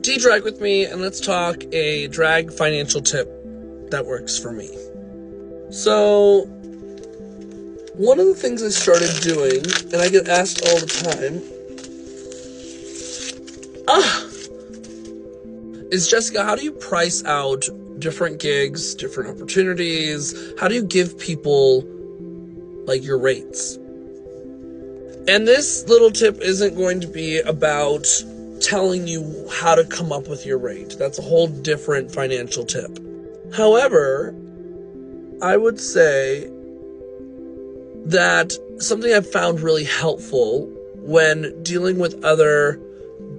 D-Drag with me, and let's talk a drag financial tip that works for me. So, one of the things I started doing, and I get asked all the time, is, Jessica, how do you price out different gigs, different opportunities? How do you give people, like, your rates? And this little tip isn't going to be about telling you how to come up with your rate. That's a whole different financial tip. However, I would say that something I've found really helpful when dealing with other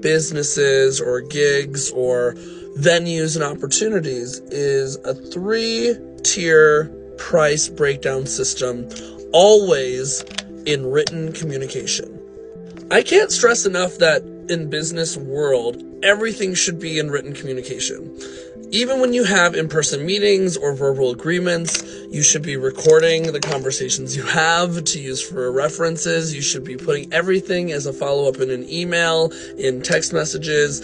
businesses or gigs or venues and opportunities is a 3-tier price breakdown system, always in written communication. I can't stress enough that in business world, everything should be in written communication. Even when you have in-person meetings or verbal agreements, you should be recording the conversations you have to use for references. You should be putting everything as a follow-up in an email, in text messages,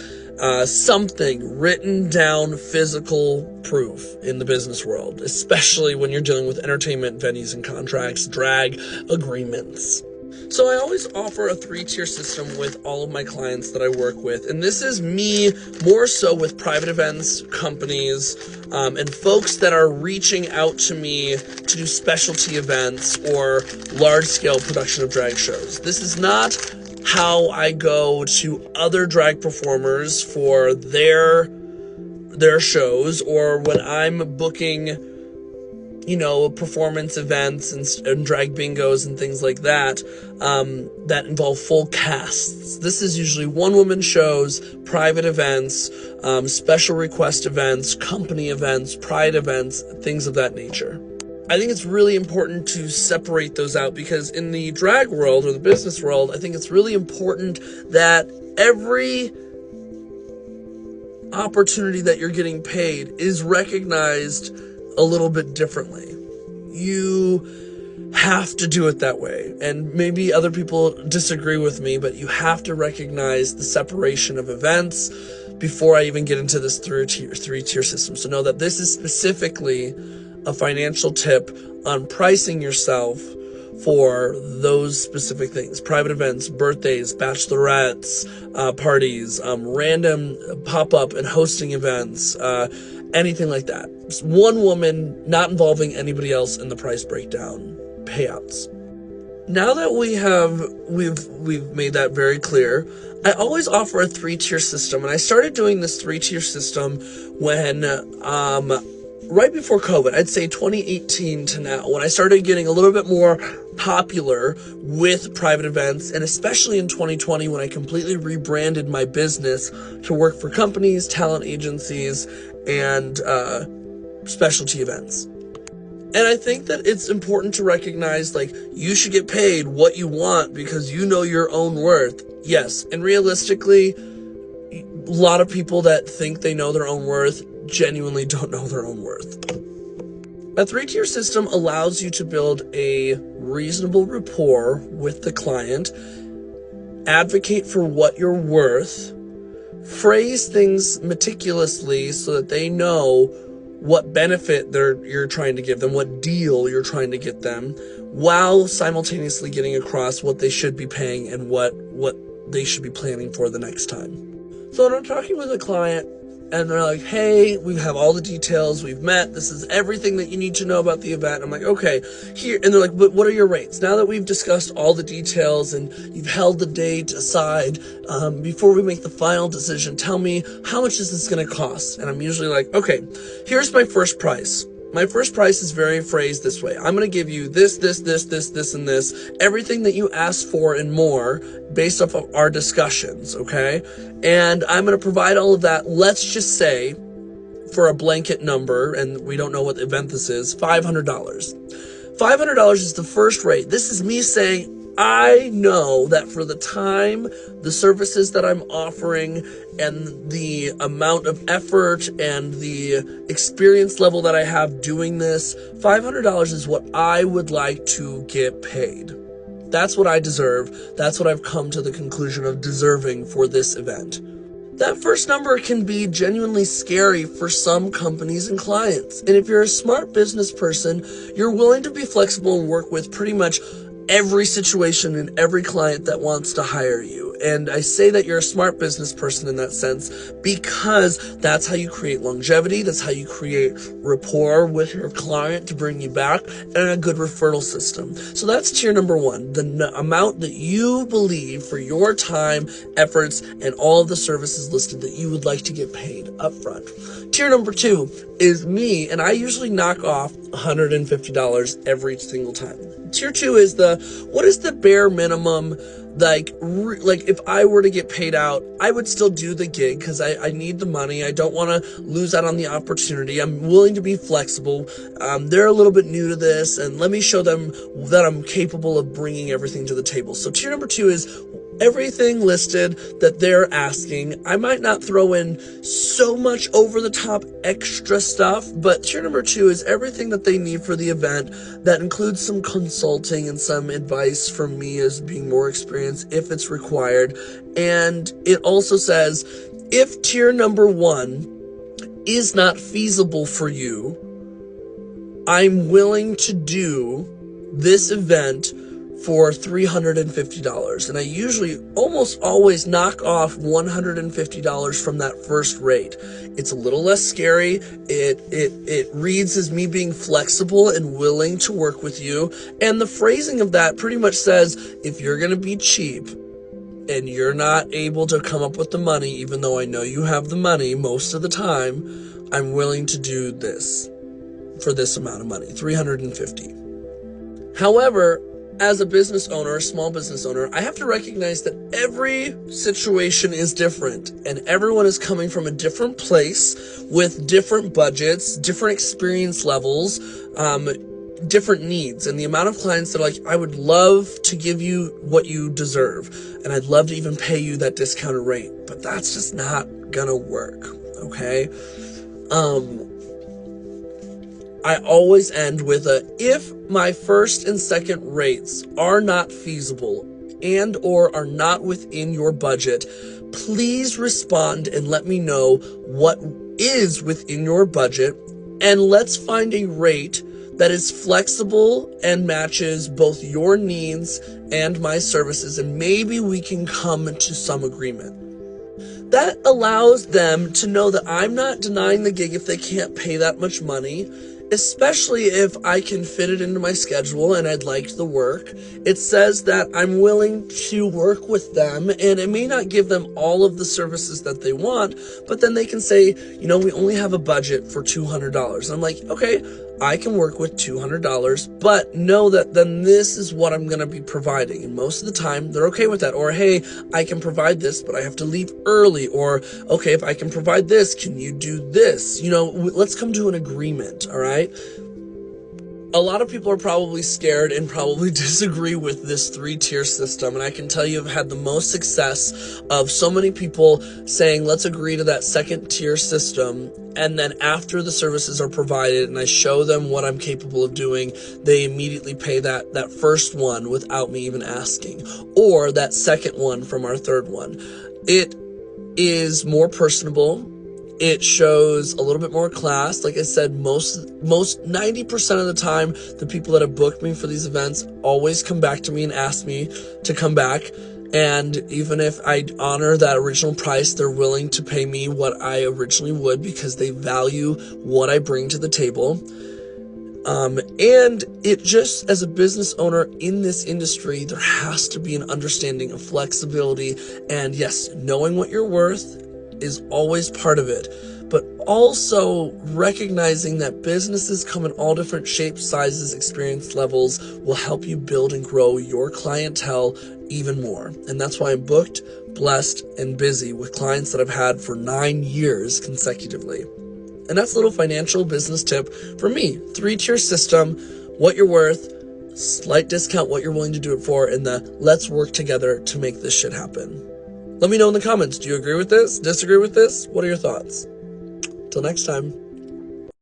something written down, physical proof in the business world, especially when you're dealing with entertainment venues and contracts, drag agreements. So I always offer a 3-tier system with all of my clients that I work with. And this is me more so with private events, companies, and folks that are reaching out to me to do specialty events or large-scale production of drag shows. This is not how I go to other drag performers for their shows, or when I'm booking, performance events and drag bingos and things like that, that involve full casts. This is usually one-woman shows, private events, special request events, company events, pride events, things of that nature. I think it's really important to separate those out, because in the drag world or the business world, I think it's really important that every opportunity that you're getting paid is recognized a little bit differently. You have to do it that way. And maybe other people disagree with me, but you have to recognize the separation of events before I even get into this 3-tier system. So know that this is specifically a financial tip on pricing yourself for those specific things: private events, birthdays, bachelorettes, parties, random pop-up and hosting events, anything like that. One woman, not involving anybody else in the price breakdown payouts. Now that we've made that very clear, I always offer a 3-tier system, and I started doing this 3-tier system when right before COVID, I'd say 2018 to now, when I started getting a little bit more popular with private events, and especially in 2020 when I completely rebranded my business to work for companies, talent agencies, and specialty events. And I think that it's important to recognize, you should get paid what you want because you know your own worth. Yes, and realistically, a lot of people that think they know their own worth genuinely don't know their own worth. A 3-tier system allows you to build a reasonable rapport with the client, advocate for what you're worth, phrase things meticulously so that they know what benefit you're trying to give them, what deal you're trying to get them, while simultaneously getting across what they should be paying and what they should be planning for the next time. So when I'm talking with a client and they're like, hey, we have all the details, we've met, this is everything that you need to know about the event. I'm like, okay, here. And they're like, but what are your rates? Now that we've discussed all the details and you've held the date aside, before we make the final decision, tell me, how much is this going to cost? And I'm usually like, okay, here's my first price. My first price is very phrased this way. I'm going to give you this, and this, everything that you asked for and more based off of our discussions, okay? And I'm going to provide all of that, let's just say, for a blanket number, and we don't know what event this is, $500. $500 is the first rate. This is me saying, I know that for the time, the services that I'm offering, and the amount of effort and the experience level that I have doing this, $500 is what I would like to get paid. That's what I deserve. That's what I've come to the conclusion of deserving for this event. That first number can be genuinely scary for some companies and clients. And if you're a smart business person, you're willing to be flexible and work with pretty much every situation and every client that wants to hire you. And I say that you're a smart business person in that sense because that's how you create longevity. That's how you create rapport with your client to bring you back, and a good referral system. So that's tier number one, the amount that you believe for your time, efforts, and all of the services listed that you would like to get paid upfront. Tier number two is me, and I usually knock off $150 every single time. Tier two is what is the bare minimum, like if I were to get paid out, I would still do the gig because I need the money. I don't want to lose out on the opportunity. I'm willing to be flexible. They're a little bit new to this, and let me show them that I'm capable of bringing everything to the table. So tier number two is everything listed that they're asking. I might not throw in so much over the top extra stuff, but tier number two is everything that they need for the event. That includes some consulting and some advice from me as being more experienced if it's required. And it also says, if tier number one is not feasible for you, I'm willing to do this event for $350. And I usually almost always knock off $150 from that first rate. It's a little less scary. It reads as me being flexible and willing to work with you. And the phrasing of that pretty much says, if you're going to be cheap and you're not able to come up with the money, even though I know you have the money most of the time, I'm willing to do this for this amount of money, $350. However, as a business owner, a small business owner, I have to recognize that every situation is different and everyone is coming from a different place with different budgets, different experience levels, different needs. And the amount of clients that are like, I would love to give you what you deserve, and I'd love to even pay you that discounted rate, but that's just not gonna work, okay? I always end with if my first and second rates are not feasible and or are not within your budget, please respond and let me know what is within your budget, and let's find a rate that is flexible and matches both your needs and my services, and maybe we can come to some agreement. That allows them to know that I'm not denying the gig if they can't pay that much money, especially if I can fit it into my schedule and I'd like the work. It says that I'm willing to work with them, and it may not give them all of the services that they want, but then they can say, we only have a budget for $200. I'm like, okay, I can work with $200, but know that then this is what I'm going to be providing. And most of the time they're okay with that. Or, hey, I can provide this, but I have to leave early. Or, okay, if I can provide this, can you do this? Let's come to an agreement. All right. A lot of people are probably scared and probably disagree with this 3-tier system. And I can tell you I've had the most success of so many people saying, let's agree to that second tier system. And then after the services are provided and I show them what I'm capable of doing, they immediately pay that first one without me even asking, or that second one from our third one. It is more personable. It shows a little bit more class. Like I said, most 90% of the time, the people that have booked me for these events always come back to me and ask me to come back. And even if I honor that original price, they're willing to pay me what I originally would because they value what I bring to the table. And it just, as a business owner in this industry, there has to be an understanding of flexibility. And yes, knowing what you're worth is always part of it, but also recognizing that businesses come in all different shapes, sizes, experience levels will help you build and grow your clientele even more. And that's why I'm booked, blessed, and busy with clients that I've had for 9 years consecutively. And that's a little financial business tip for me. 3-tier system, what you're worth, slight discount what you're willing to do it for, and let's work together to make this shit happen. Let me know in the comments. Do you agree with this? Disagree with this? What are your thoughts? Till next time.